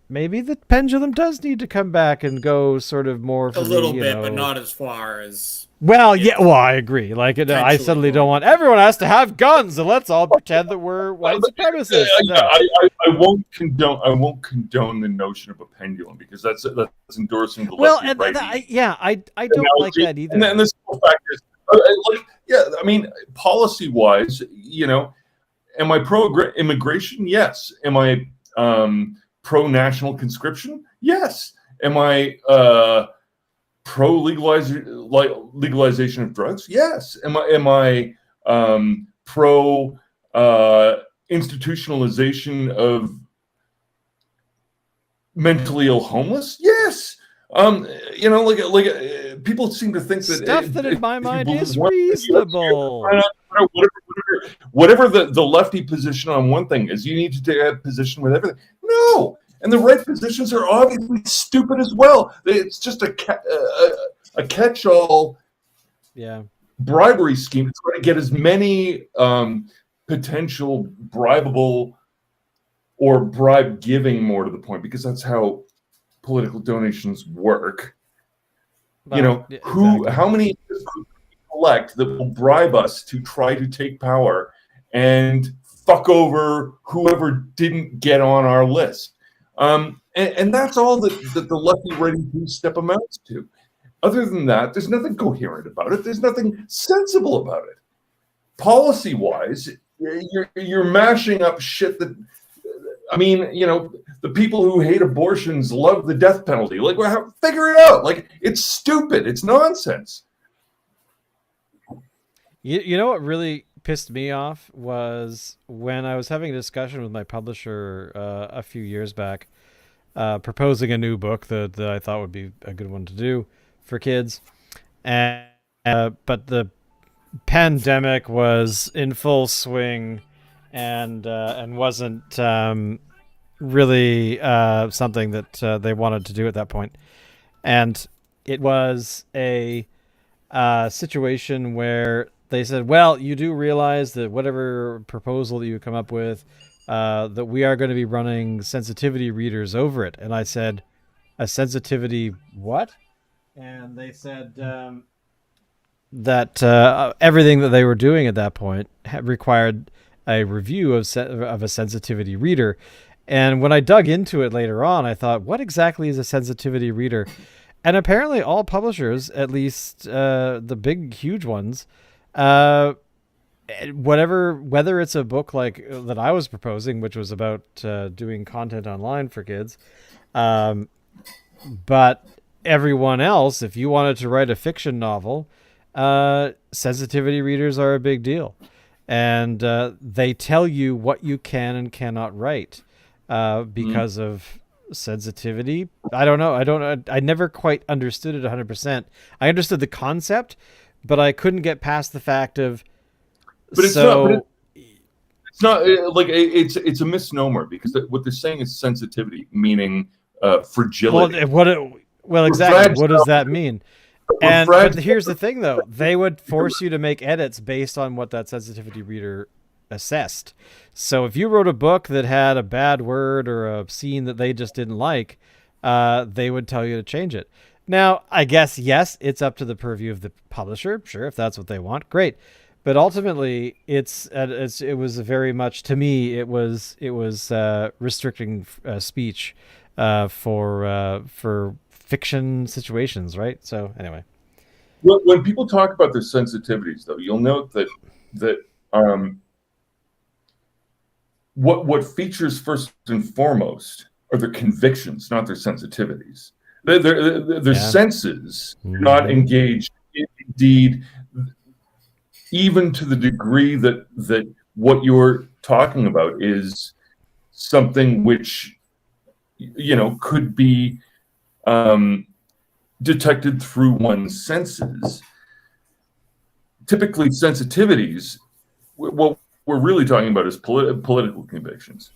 Maybe the pendulum does need to come back and go sort of more for A little the, bit, but not as far as. Well, yeah, well, I agree. Like, I suddenly don't want everyone has to have guns, and let's all pretend that we're white supremacists. No. I won't condone. I won't condone the notion of a pendulum because that's endorsing the lefty righty. I don't like that either. And the simple fact is, I mean, policy-wise, am I pro-immigration? Yes. Am I pro-national conscription? Yes. Am I pro-legalization of drugs? Yes. Am I pro institutionalization of mentally ill homeless? Yes. People seem to think that stuff that in my mind is reasonable. Whatever the lefty position on one thing is, you need to take a position with everything. No, and the right positions are obviously stupid as well. It's just a catch-all, bribery scheme to try to get as many potential bribable or bribe giving, more to the point, because that's how political donations work. Well, how many elect that will bribe us to try to take power and fuck over whoever didn't get on our list? And that's all that the lefty-righty two-step amounts to. Other than that, there's nothing coherent about it. There's nothing sensible about it. Policy-wise, you're mashing up shit that, I mean, the people who hate abortions love the death penalty. Like, well, figure it out. Like, it's stupid. It's nonsense. You know what really pissed me off was when I was having a discussion with my publisher a few years back, proposing a new book that I thought would be a good one to do for kids, and but the pandemic was in full swing, and wasn't really something that they wanted to do at that point, and it was a situation where they said, well, you do realize that whatever proposal that you come up with, that we are going to be running sensitivity readers over it. And I said, a sensitivity what? And they said that everything that they were doing at that point required a review of a sensitivity reader. And when I dug into it later on, I thought, what exactly is a sensitivity reader? And apparently all publishers, at least the big, huge ones, whether it's a book like that I was proposing, which was about doing content online for kids, but everyone else, if you wanted to write a fiction novel, sensitivity readers are a big deal, and they tell you what you can and cannot write because of sensitivity. I don't know. I never quite understood it 100%. I understood the concept, but I couldn't get past the fact of. But it's not like it's a misnomer, because what they're saying is sensitivity, meaning fragility. Well, exactly. What does that mean? But here's the thing, though: they would force you to make edits based on what that sensitivity reader assessed. So if you wrote a book that had a bad word or a scene that they just didn't like, they would tell you to change it. Now, I guess, yes, it's up to the purview of the publisher. Sure, if that's what they want, great. But ultimately, it was very much, to me, it was restricting speech for fiction situations, right? So anyway, when people talk about their sensitivities, though, you'll note that what features first and foremost are their convictions, not their sensitivities. Their senses do not engage. Indeed, even to the degree that what you're talking about is something which could be detected through one's senses. Typically, sensitivities, well, we're really talking about is political convictions.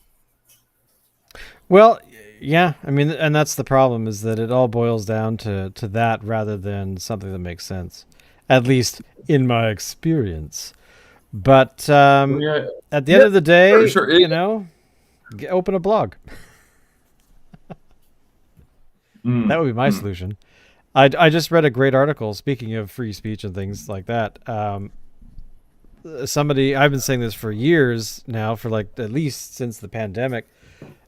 Well, yeah, I mean, and that's the problem, is that it all boils down to that rather than something that makes sense, at least in my experience. But Yeah, at the end of the day, sure. you know, open a blog. That would be my solution. I just read a great article, speaking of free speech and things like that. Somebody, I've been saying this for years now, for like at least since the pandemic,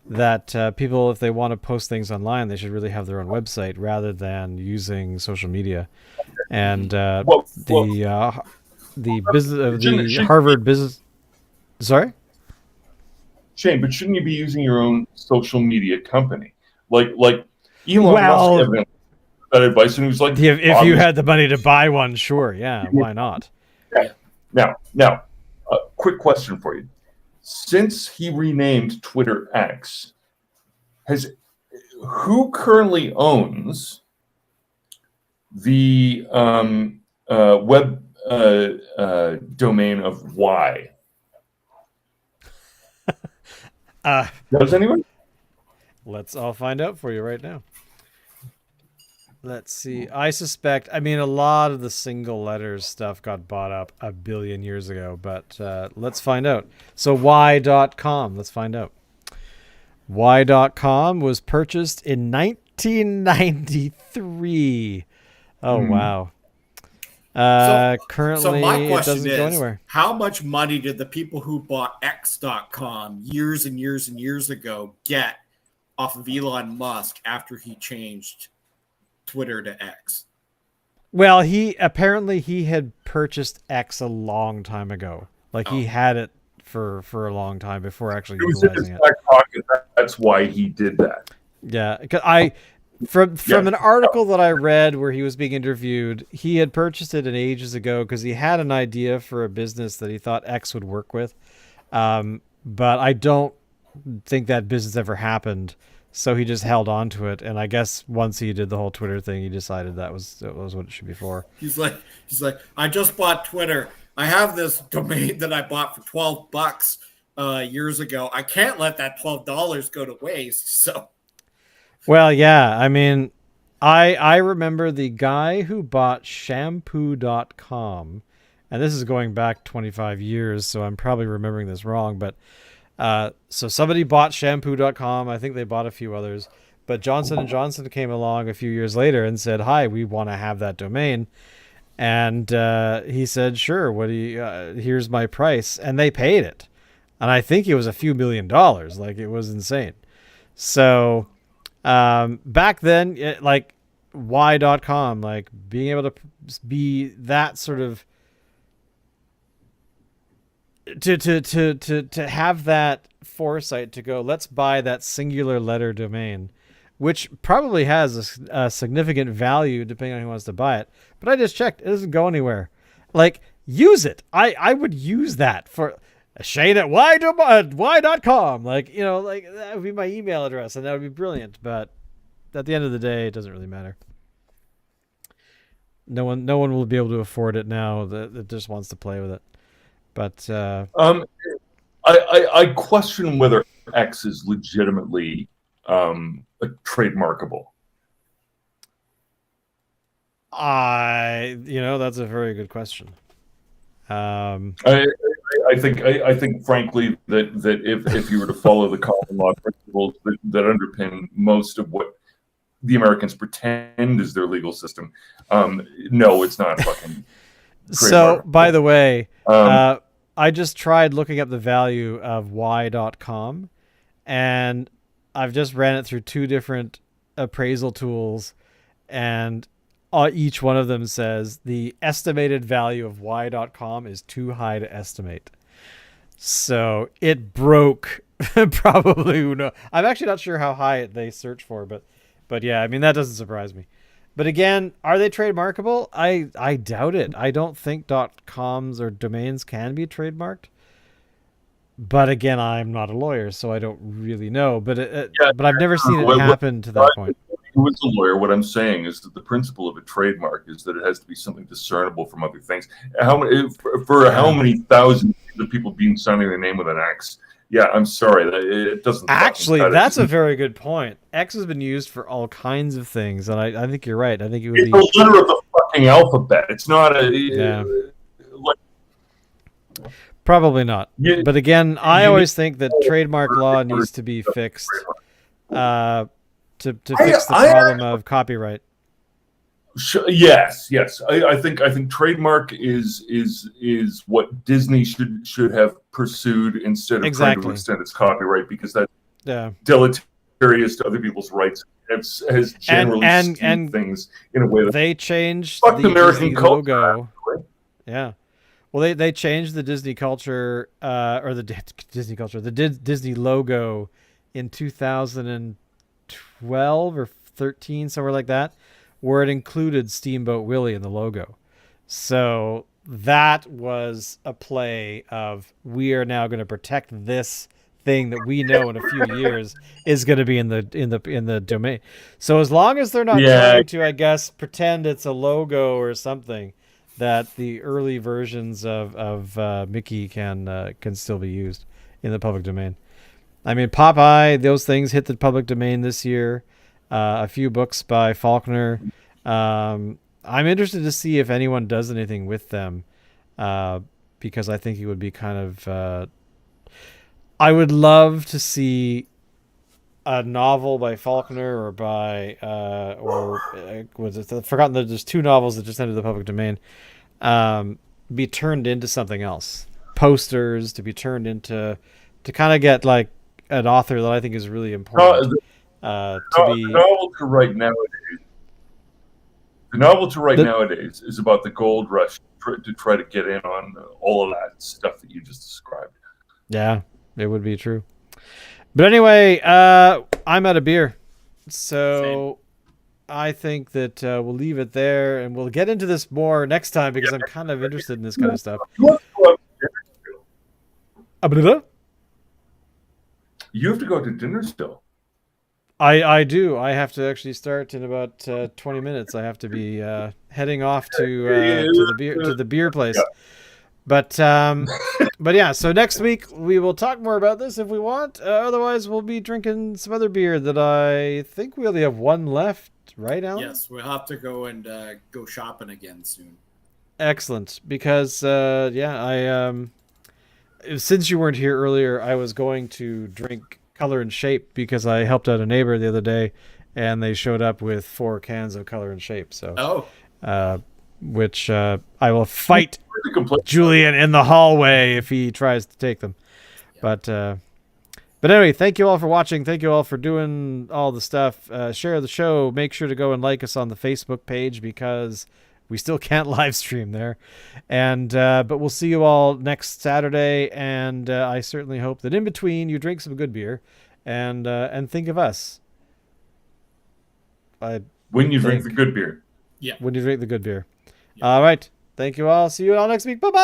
that people, if they want to post things online, they should really have their own website rather than using social media. And the business of the Harvard business. Sorry, Shane, but shouldn't you be using your own social media company, like Elon Musk evidently that advice, and he was like, if you had the money to buy one, sure, yeah, why not? Now, quick question for you: since he renamed Twitter X, who currently owns the web domain of Y? Does anyone? Let's all find out for you right now. Let's see. I suspect, I mean, a lot of the single letters stuff got bought up a billion years ago, but let's find out. So Y.com, let's find out. Y.com was purchased in 1993. Oh, wow. Currently, so my it question doesn't go is, anywhere. how much money did the people who bought X.com years and years and years ago get off of Elon Musk after he changed Twitter to X? Well, he had purchased X a long time ago. Like he had it for a long time before actually utilizing it. Pocket. That's why he did that. Yeah, because from an article that I read where he was being interviewed, he had purchased it ages ago because he had an idea for a business that he thought X would work with. But I don't think that business ever happened. So he just held on to it, and I guess once he did the whole Twitter thing, he decided that was what it should be for. He's like, I just bought Twitter. I have this domain that I bought for $12 years ago. I can't let that $12 go to waste. So, well, yeah, I mean, I remember the guy who bought shampoo.com, and this is going back 25 years, so I'm probably remembering this wrong, but. So somebody bought shampoo.com. I think they bought a few others, but Johnson & Johnson came along a few years later and said, hi, we want to have that domain. And he said, sure, what do you, here's my price. And they paid it. And I think it was a few $1 million. Like, it was insane. So back then, like Y.com, like being able to be that sort of, to have that foresight to go, let's buy that singular letter domain, which probably has a significant value depending on who wants to buy it. But I just checked, it doesn't go anywhere. Like, use it. I would use that for Shane at y.com. Like, you know, like that would be my email address, and that would be brilliant. But at the end of the day, it doesn't really matter. No one will be able to afford it now that just wants to play with it. But I question whether X is legitimately trademarkable. That's a very good question. I think frankly that if you were to follow the common law principles that underpin most of what the Americans pretend is their legal system, no, it's not fucking. So, by the way, I just tried looking up the value of Y.com, and I've just ran it through 2 different appraisal tools, and each one of them says the estimated value of Y.com is too high to estimate. So it broke probably. Who knows? I'm actually not sure how high they search for, but yeah, I mean, that doesn't surprise me. But again, are they trademarkable? I doubt it. I don't think .coms or domains can be trademarked. But again, I'm not a lawyer, so I don't really know. But I've never seen it happen to that point. Who is a lawyer? What I'm saying is that the principle of a trademark is that it has to be something discernible from other things. How many thousands the people being signing their name with an X. Yeah, I'm sorry. It doesn't. Actually, cut it. that's a very good point. X has been used for all kinds of things, and I think you're right. I think it would It's be the letter of the fucking alphabet. It's not a. Yeah. Like, probably not. You- But again, I you always think that trademark law needs to be fixed to fix the problem of copyright. Yes. I think trademark is what Disney should have pursued instead of trying Exactly. to extend its copyright, because that's Yeah. deleterious to other people's rights. Has generally and skewed things in a way that They changed fuck the American Disney culture. logo. Right? Yeah. Well, they changed the Disney culture or the Disney culture, the Disney logo in 2012 or 13, somewhere like that, where it included Steamboat Willie in the logo. So that was a play of, we are now going to protect this thing that we know in a few years is going to be in the domain. So as long as they're not trying to, I guess, pretend it's a logo or something, that the early versions of Mickey can still be used in the public domain. I mean, Popeye, those things hit the public domain this year. A few books by Faulkner. I'm interested to see if anyone does anything with them, because I think it would be kind of. I would love to see a novel by Faulkner or by was it? I've forgotten that there's two novels that just entered the public domain. Be turned into something else. Posters to be turned into, to kind of get like an author that I think is really important. The novel to write nowadays is about the gold rush, to try to get in on all of that stuff that you just described. Yeah, it would be true. But anyway, I'm out of beer, so I think that we'll leave it there, and we'll get into this more next time, because I'm kind of interested in this kind of stuff. You have to go to dinner still. I do. I have to actually start in about 20 minutes. I have to be heading off to the beer place. Yeah. But yeah. So next week we will talk more about this if we want. Otherwise, we'll be drinking some other beer that I think we only have one left. Right, Alan? Yes, we'll have to go and go shopping again soon. Excellent. Because since you weren't here earlier, I was going to drink Color and Shape, because I helped out a neighbor the other day, and they showed up with 4 cans of Color and Shape. So, which I will fight Julian in the hallway if he tries to take them. Yeah. But anyway, thank you all for watching. Thank you all for doing all the stuff. Share the show. Make sure to go and like us on the Facebook page, because we still can't live stream there. And but we'll see you all next Saturday. And I certainly hope that in between you drink some good beer and think of us. When you drink the good beer. Yeah. When you drink the good beer. Yeah. All right. Thank you all. See you all next week. Bye-bye.